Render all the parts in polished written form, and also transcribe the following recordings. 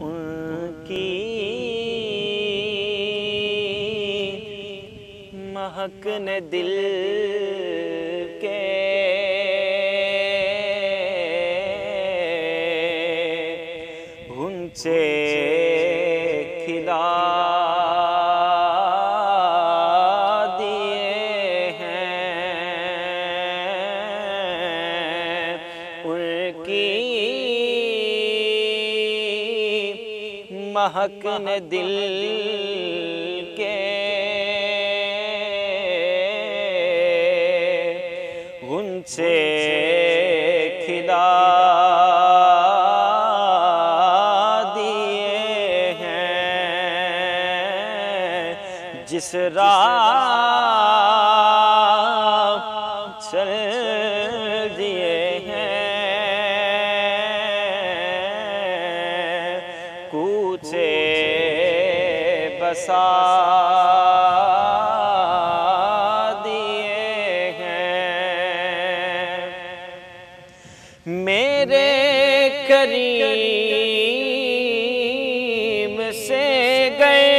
उनकी महक ने दिल के गुंचे खिला दिए हैं। उनकी महक ने दिल के गुंचे खिला दिए हैं। जिस राह चल दिए हैं, कूचे बसा दिए हैं। मेरे करीम से गए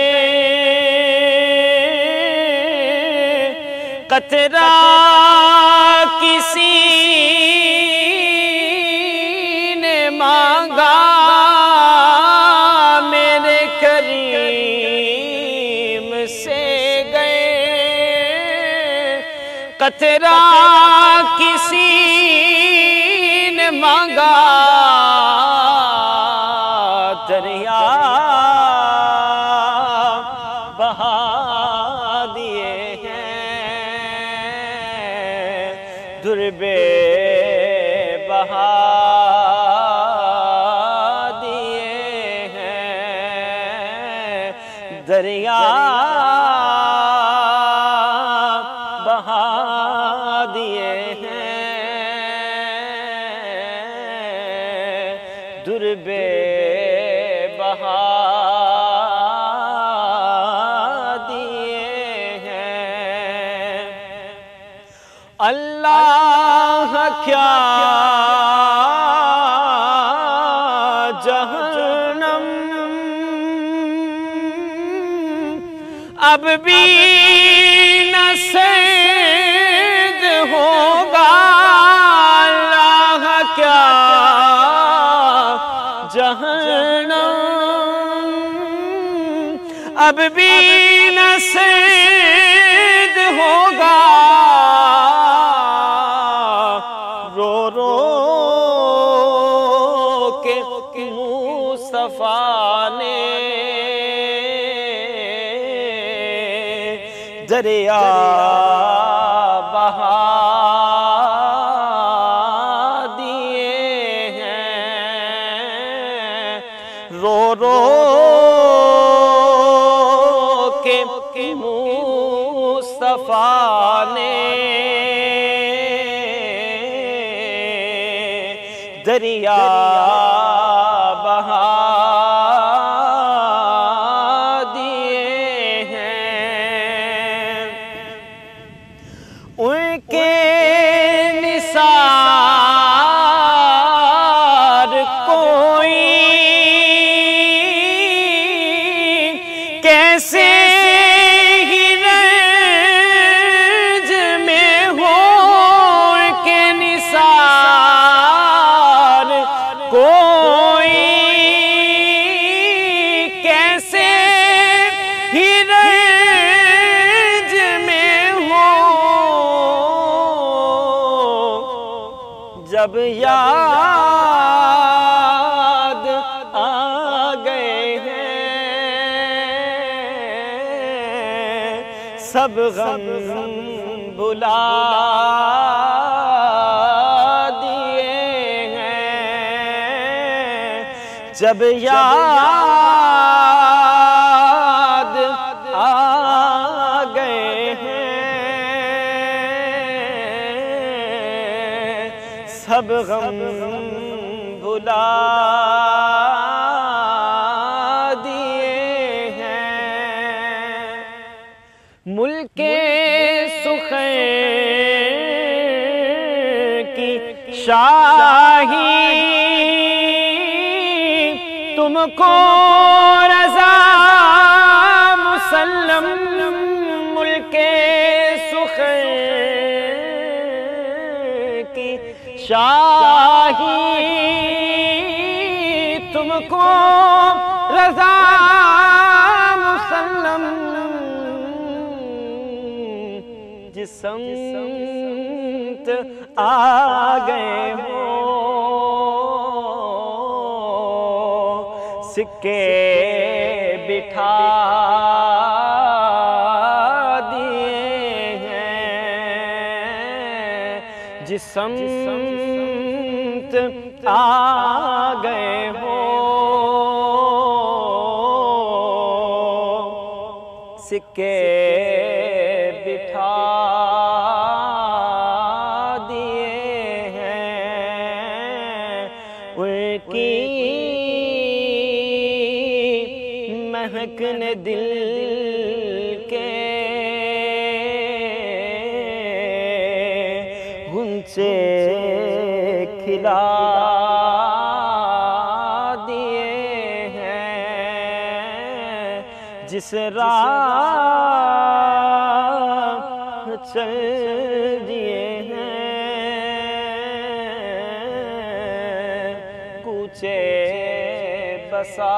कतरा किसी ने मांगा। मेरे करीम से गए कतरा किसी ने मांगा। दरिया बहा दिए हैं, दुर्बे बहा दिए हैं। दरिया बहा दिए हैं, दुर्बे बहा दिए हैं। अल्लाह क्या जहन्नम अब भी न सर्द होगा। अल्लाह क्या जहन्नम अब भी न सर्द होगा। रो रो के मुस्तफा ने दरिया बहा दिए हैं। रो रो के मुस्तफा ने दरिया बहा दिए हैं। उनके निसार कोई कैसे ही रंज में हो। उनके निसार कोई कैसे ही रंज में हो। जब याद आ गए हैं, सब गम भुला दिए हैं। जब याद आ गए हैं, सब गम भुला दिए हैं। मुल्के सुखैर की शाही तुमको रज़ा मुसल्लम मुल्के सुखर की शाही, तुमको रज़ा मुसल्लम जिस समत आ गए हो, सिक्के बिठा दिए हैं, जिस समत आ गए हो, सिक्के बिठा दिए हैं। उनकी महकने दिल के गुंचे खिला दिए हैं, जिस राह चल दिए हैं, कूचे बसा